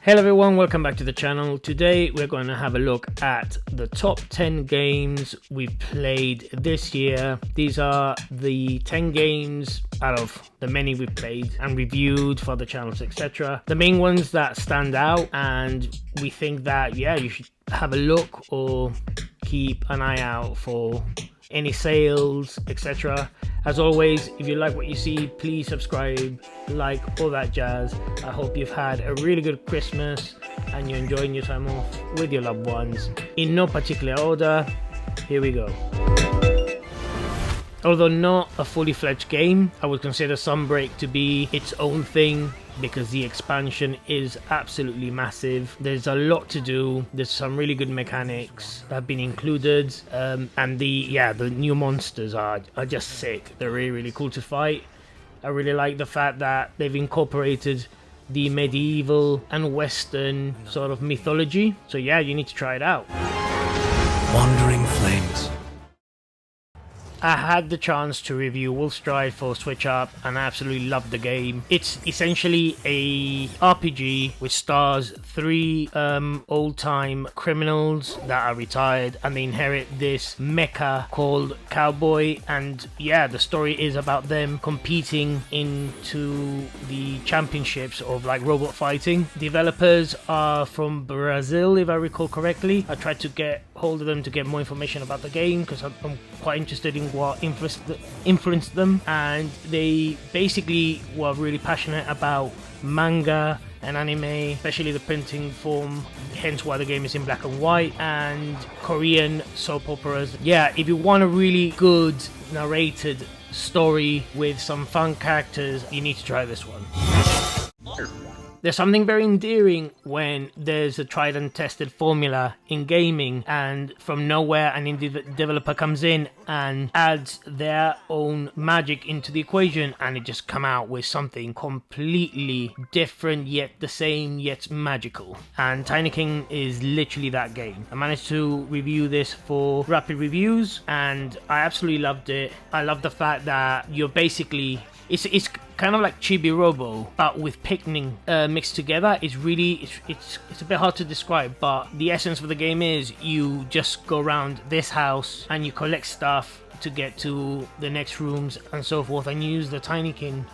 Hello everyone, welcome back to the channel. Today we're going to have a look at the top 10 games we've played this year. These are the 10 games out of the many we've played and reviewed for the channels, etc. The main ones that stand out and we think that, yeah, you should have a look or keep an eye out for any sales, etc. As always, if you like what you see, please subscribe, like, all that jazz. I hope you've had a really good Christmas and you're enjoying your time off with your loved ones. In no particular order, here we go. Although not a fully fledged game, I would consider Sunbreak to be its own thing because the expansion is absolutely massive. There's a lot to do. There's some really good mechanics that have been included, and the new monsters are just sick. They're really cool to fight. I really like the fact that they've incorporated the medieval and western sort of mythology. So yeah, you need to try it out. Wandering Flames. I had the chance to review Wolfstride for Switch Up and I absolutely loved the game. It's essentially a RPG which stars three old-time criminals that are retired and they inherit this mecha called Cowboy, and yeah, the story is about them competing into the championships of like robot fighting. Developers are from Brazil, if I recall correctly. I tried to get hold of them to get more information about the game because I'm quite interested in what influenced them, and they basically were really passionate about manga and anime, especially the printing form, hence why the game is in black and white, and Korean soap operas. Yeah, if you want a really good narrated story with some fun characters, you need to try this one. There's something very endearing when there's a tried and tested formula in gaming and from nowhere an indie developer comes in and adds their own magic into the equation and it just come out with something completely different yet the same yet magical. And Tiny King is literally that game. I managed to review this for Rapid Reviews and I absolutely loved it. I love the fact that you're basically it's kind of like Chibi Robo, but with Pikmin mixed together. It's a bit hard to describe, but the essence of the game is you just go around this house and you collect stuff to get to the next rooms and so forth, and you use the Tiny King,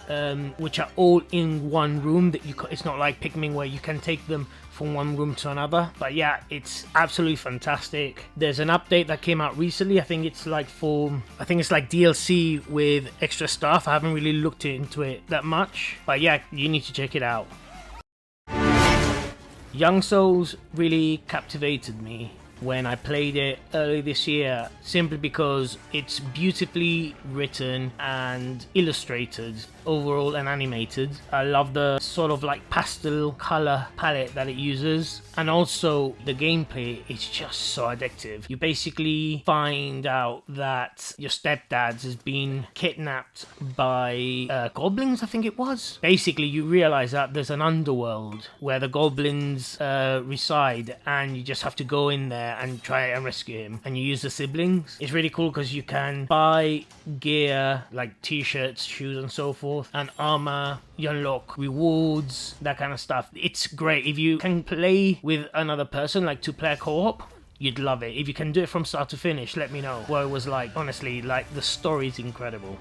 which are all in one room. It's not like Pikmin where you can take them from one room to another. But yeah, it's absolutely fantastic. There's an update that came out recently. I think it's like DLC with extra stuff. I haven't really looked into it that much, but yeah, you need to check it out. Young Souls really captivated me when I played it early this year, simply because it's beautifully written and illustrated overall and animated. I love the sort of like pastel color palette that it uses, and also the gameplay is just so addictive. You basically find out that your stepdad has been kidnapped by goblins, I think it was. Basically you realize that there's an underworld where the goblins reside, and you just have to go in there and try and rescue him, and you use the siblings. It's really cool because you can buy gear like t-shirts, shoes and so forth, and armor. You unlock rewards, that kind of stuff. It's great. If you can play with another person, like 2-player co-op, you'd love it. If you can do it from start to finish, let me know what it was like. Honestly, like, the story is incredible.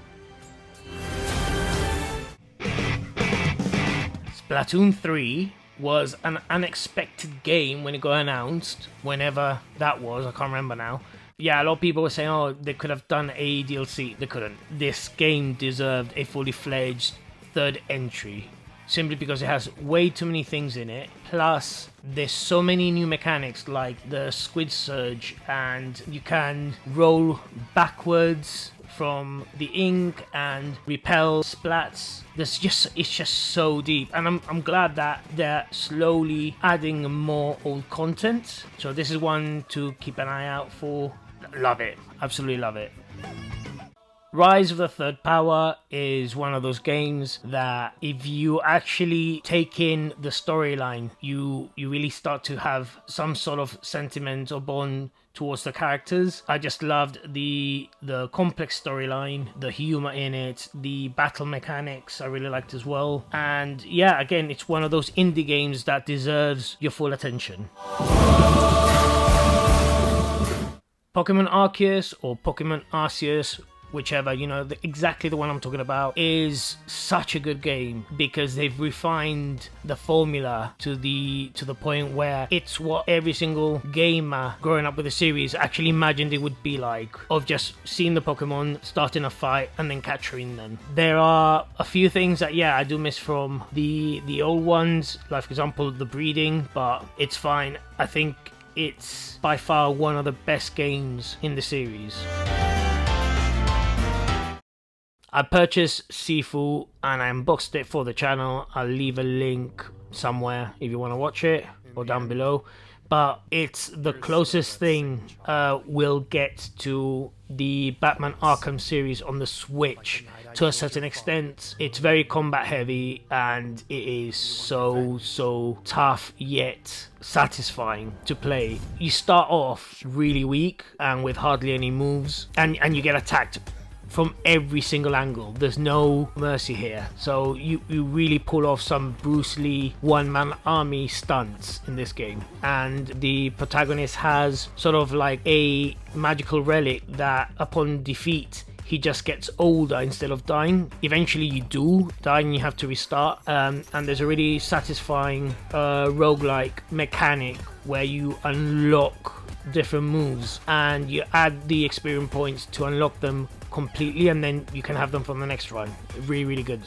Splatoon 3 was an unexpected game when it got announced, whenever that was, I can't remember now. Yeah, a lot of people were saying, oh, they could have done a DLC. They couldn't. This game deserved a fully fledged third entry, simply because it has way too many things in it. Plus, there's so many new mechanics like the Squid Surge, and you can roll backwards from the ink and repel splats. It's just so deep, and I'm glad that they're slowly adding more old content. So this is one to keep an eye out for. Love it, absolutely love it. Rise of the Third Power is one of those games that if you actually take in the storyline, you really start to have some sort of sentiment or bond towards the characters. I just loved the complex storyline, the humor in it, the battle mechanics I really liked as well. And yeah, again, it's one of those indie games that deserves your full attention. Pokemon Arceus or Pokemon Arceus, whichever, you know, exactly the one I'm talking about, is such a good game because they've refined the formula to the point where it's what every single gamer growing up with the series actually imagined it would be like, of just seeing the Pokemon, starting a fight and then capturing them. There are a few things that, yeah, I do miss from the old ones, like for example the breeding, but it's fine. I think it's by far one of the best games in the series. I purchased Sifu and I unboxed it for the channel. I'll leave a link somewhere if you want to watch it, or down below. But it's the closest thing we'll get to the Batman Arkham series on the Switch to a certain extent. It's very combat heavy and it is so tough yet satisfying to play. You start off really weak and with hardly any moves, and you get attacked from every single angle. There's no mercy here. So you really pull off some Bruce Lee one-man army stunts in this game. And the protagonist has sort of like a magical relic that upon defeat he just gets older instead of dying. Eventually you do die and you have to restart. And there's a really satisfying roguelike mechanic where you unlock different moves and you add the experience points to unlock them completely, and then you can have them from the next run. Really good.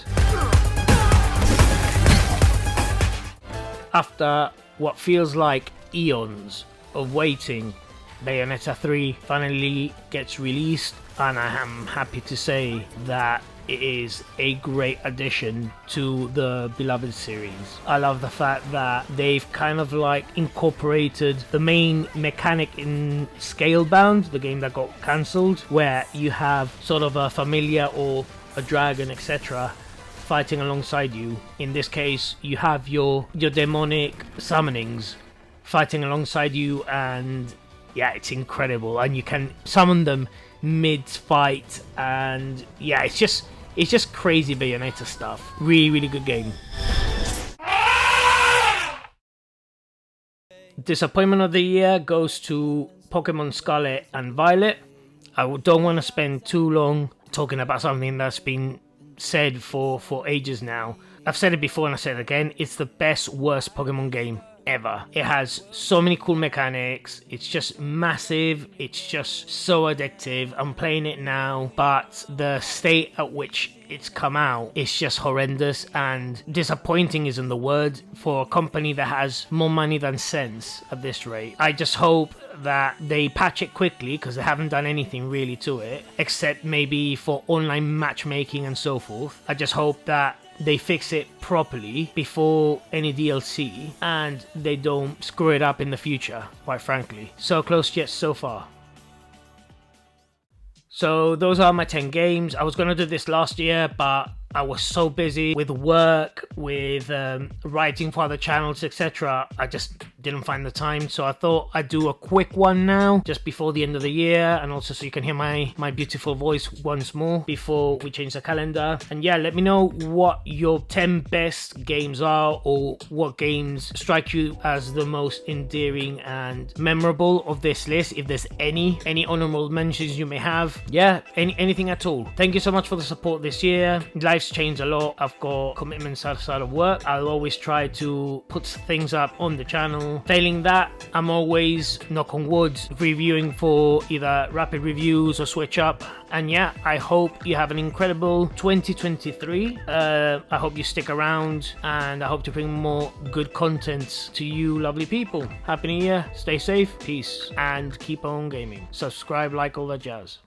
After what feels like eons of waiting, Bayonetta 3 finally gets released, and I am happy to say that it is a great addition to the beloved series. I love the fact that they've kind of like incorporated the main mechanic in Scalebound, the game that got cancelled, where you have sort of a familiar or a dragon, etc., fighting alongside you. In this case, you have your demonic summonings fighting alongside you, and yeah, it's incredible. And you can summon them mid-fight, and yeah, it's just crazy Bayonetta stuff. Really good game. Disappointment of the year goes to Pokemon Scarlet and Violet. I don't want to spend too long talking about something that's been said for ages now. I've said it before and I said it again, it's the best, worst Pokemon game ever. It has so many cool mechanics, it's just massive, it's just so addictive. I'm playing it now, but the state at which it's come out is just horrendous, and disappointing isn't the word for a company that has more money than sense at this rate. I just hope that they patch it quickly, because they haven't done anything really to it, except maybe for online matchmaking and so forth. I just hope that they fix it properly before any DLC, and they don't screw it up in the future, quite frankly. So close yet so far. So those are my 10 games. I was going to do this last year, but I was so busy with work, with writing for other channels, etc. I just didn't find the time, so I thought I'd do a quick one now, just before the end of the year, and also so you can hear my beautiful voice once more before we change the calendar. And yeah, let me know what your 10 best games are, or what games strike you as the most endearing and memorable of this list, if there's any honorable mentions you may have. Yeah, anything at all. Thank you so much for the support this year. Life's changed a lot. I've got commitments outside of work. I'll always try to put things up on the channel. Failing that, I'm always, knock on wood, reviewing for either rapid reviews or switch up. And yeah, I hope you have an incredible 2023. I hope you stick around, and I hope to bring more good content to you lovely people. Happy New Year, stay safe, peace, and keep on gaming. Subscribe, like, all that jazz.